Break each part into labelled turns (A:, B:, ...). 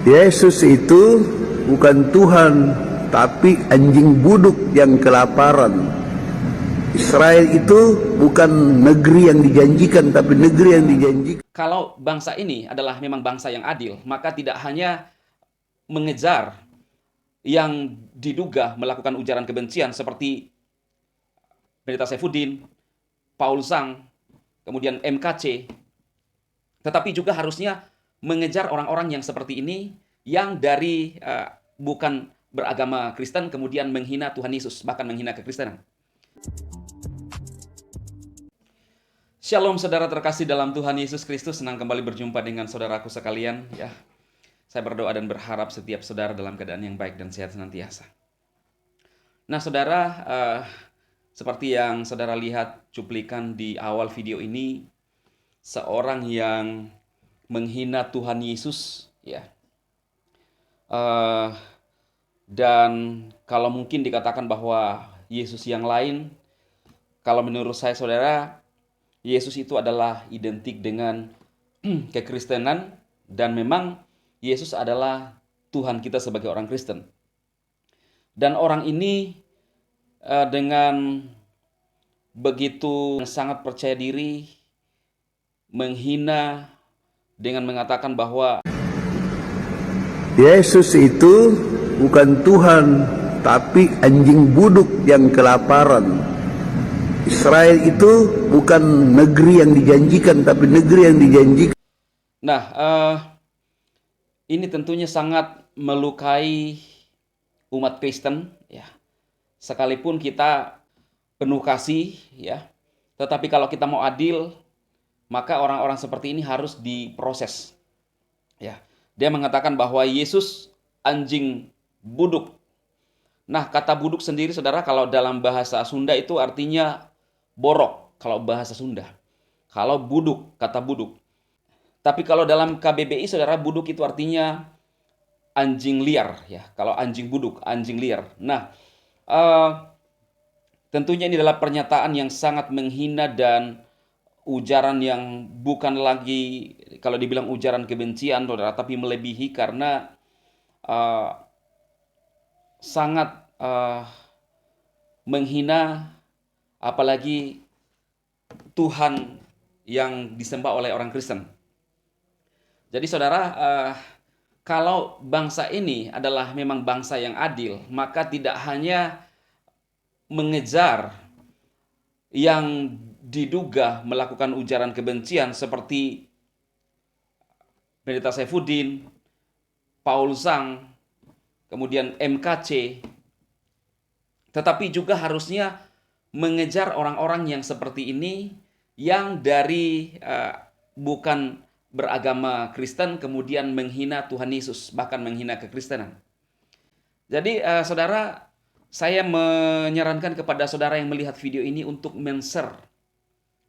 A: Yesus itu bukan Tuhan, tapi anjing buduk yang kelaparan. Israel itu bukan negeri yang dijanjikan, tapi negeri yang dijanjikan.
B: Kalau bangsa ini adalah memang bangsa yang adil, maka tidak hanya mengejar yang diduga melakukan ujaran kebencian seperti Pendeta Saifuddin, Paul Zhang, kemudian MKC, tetapi juga harusnya mengejar orang-orang yang seperti ini yang dari bukan beragama Kristen kemudian menghina Tuhan Yesus, bahkan menghina kekristenan. Shalom saudara terkasih dalam Tuhan Yesus Kristus, senang kembali berjumpa dengan saudaraku sekalian. Ya, saya berdoa dan berharap setiap saudara dalam keadaan yang baik dan sehat senantiasa. Nah saudara, seperti yang saudara lihat cuplikan di awal video ini, seorang yang menghina Tuhan Yesus, ya, dan kalau mungkin dikatakan bahwa Yesus yang lain, kalau menurut saya saudara, Yesus itu adalah identik dengan kekristenan, dan memang Yesus adalah Tuhan kita sebagai orang Kristen. Dan orang ini dengan begitu sangat percaya diri menghina dengan mengatakan bahwa
A: Yesus itu bukan Tuhan, tapi anjing buduk yang kelaparan. Israel itu bukan negeri yang dijanjikan, tapi negeri yang dijanjikan.
B: Nah, ini tentunya sangat melukai umat Kristen, ya. Sekalipun kita penuh kasih, ya, tetapi kalau kita mau adil, maka orang-orang seperti ini harus diproses. Ya, dia mengatakan bahwa Yesus anjing buduk. Nah, kata buduk sendiri, saudara, kalau dalam bahasa Sunda itu artinya borok, kalau bahasa Sunda. Kalau buduk, kata buduk. Tapi kalau dalam KBBI, saudara, buduk itu artinya anjing liar, ya. Kalau anjing buduk, anjing liar. Nah, tentunya ini adalah pernyataan yang sangat menghina dan ujaran yang bukan lagi kalau dibilang ujaran kebencian, saudara, tapi melebihi karena sangat menghina apalagi Tuhan yang disembah oleh orang Kristen. Jadi saudara, kalau bangsa ini adalah memang bangsa yang adil, maka tidak hanya mengejar yang diduga melakukan ujaran kebencian seperti Pendeta Saifuddin, Paul Zhang, kemudian MKC, tetapi juga harusnya mengejar orang-orang yang seperti ini yang dari bukan beragama Kristen kemudian menghina Tuhan Yesus, bahkan menghina kekristenan. Jadi saudara, saya menyarankan kepada saudara yang melihat video ini untuk men-share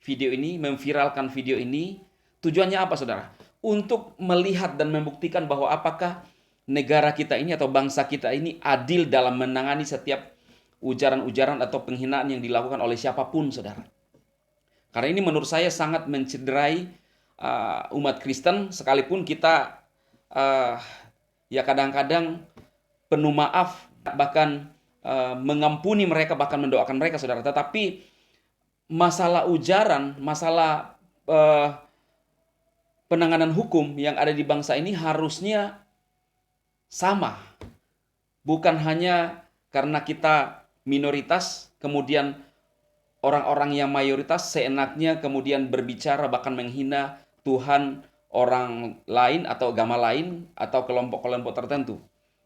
B: video ini, memviralkan video ini. Tujuannya apa saudara? Untuk melihat dan membuktikan bahwa apakah negara kita ini atau bangsa kita ini adil dalam menangani setiap ujaran-ujaran atau penghinaan yang dilakukan oleh siapapun, saudara. Karena ini menurut saya sangat mencederai umat Kristen, sekalipun kita ya kadang-kadang penuh maaf, bahkan mengampuni mereka, bahkan mendoakan mereka, saudara. Tetapi masalah ujaran, masalah penanganan hukum yang ada di bangsa ini harusnya sama. Bukan hanya karena kita minoritas, kemudian orang-orang yang mayoritas seenaknya kemudian berbicara bahkan menghina Tuhan orang lain atau agama lain atau kelompok-kelompok tertentu.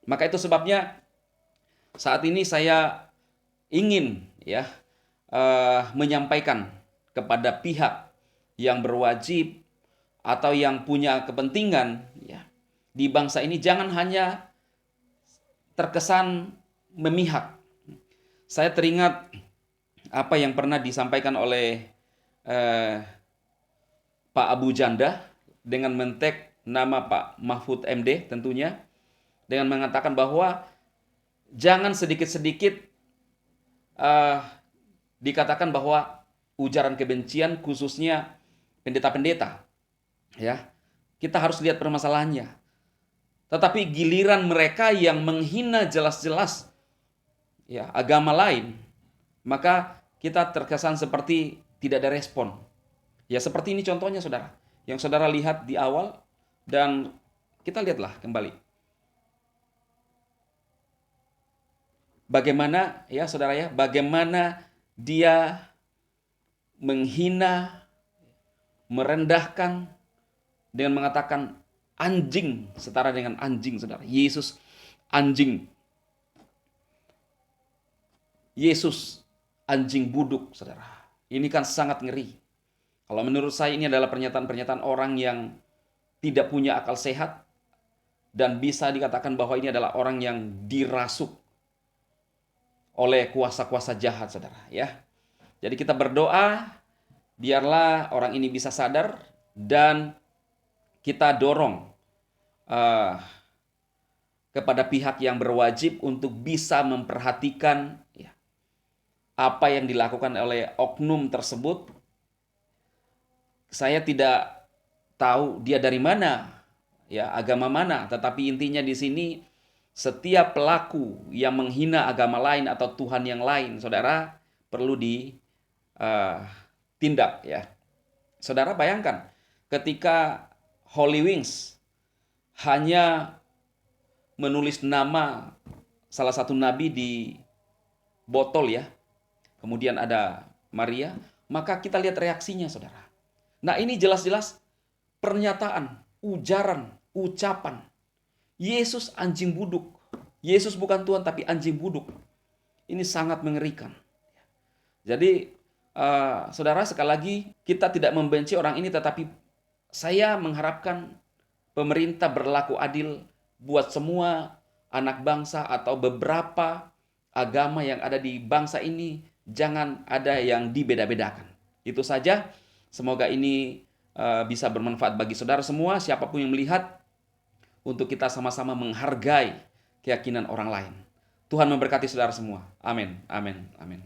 B: Maka itu sebabnya saat ini saya ingin menyampaikan kepada pihak yang berwajib atau yang punya kepentingan di bangsa ini, jangan hanya terkesan memihak. Saya teringat apa yang pernah disampaikan oleh Pak Abu Janda dengan men-tag nama Pak Mahfud MD tentunya, dengan mengatakan bahwa jangan sedikit-sedikit dikatakan bahwa ujaran kebencian khususnya pendeta-pendeta, ya. Kita harus lihat permasalahannya. Tetapi giliran mereka yang menghina jelas-jelas ya agama lain, maka kita terkesan seperti tidak ada respon. Ya seperti ini contohnya saudara, yang saudara lihat di awal, dan kita lihatlah kembali. Bagaimana ya saudara ya, bagaimana dia menghina, merendahkan dengan mengatakan anjing, setara dengan anjing saudara. Yesus anjing. Yesus anjing buduk saudara. Ini kan sangat ngeri. Kalau menurut saya ini adalah pernyataan-pernyataan orang yang tidak punya akal sehat, dan bisa dikatakan bahwa ini adalah orang yang dirasuk oleh kuasa-kuasa jahat saudara ya. Jadi kita berdoa biarlah orang ini bisa sadar, dan kita dorong kepada pihak yang berwajib untuk bisa memperhatikan ya, apa yang dilakukan oleh oknum tersebut. Saya tidak tahu dia dari mana, ya agama mana, tetapi intinya di sini setiap pelaku yang menghina agama lain atau Tuhan yang lain, saudara, perlu ditindak ya. Saudara bayangkan ketika Holy Wings hanya menulis nama salah satu nabi di botol ya, kemudian ada Maria, maka kita lihat reaksinya saudara. Nah ini jelas-jelas pernyataan, ujaran, ucapan. Yesus anjing buduk. Yesus bukan Tuhan tapi anjing buduk. Ini sangat mengerikan. Jadi saudara, sekali lagi kita tidak membenci orang ini, tetapi saya mengharapkan pemerintah berlaku adil buat semua anak bangsa atau beberapa agama yang ada di bangsa ini. Jangan ada yang dibeda-bedakan. Itu saja. Semoga ini bisa bermanfaat bagi saudara semua, siapapun yang melihat, untuk kita sama-sama menghargai keyakinan orang lain. Tuhan memberkati saudara semua. Amin, amin, amin.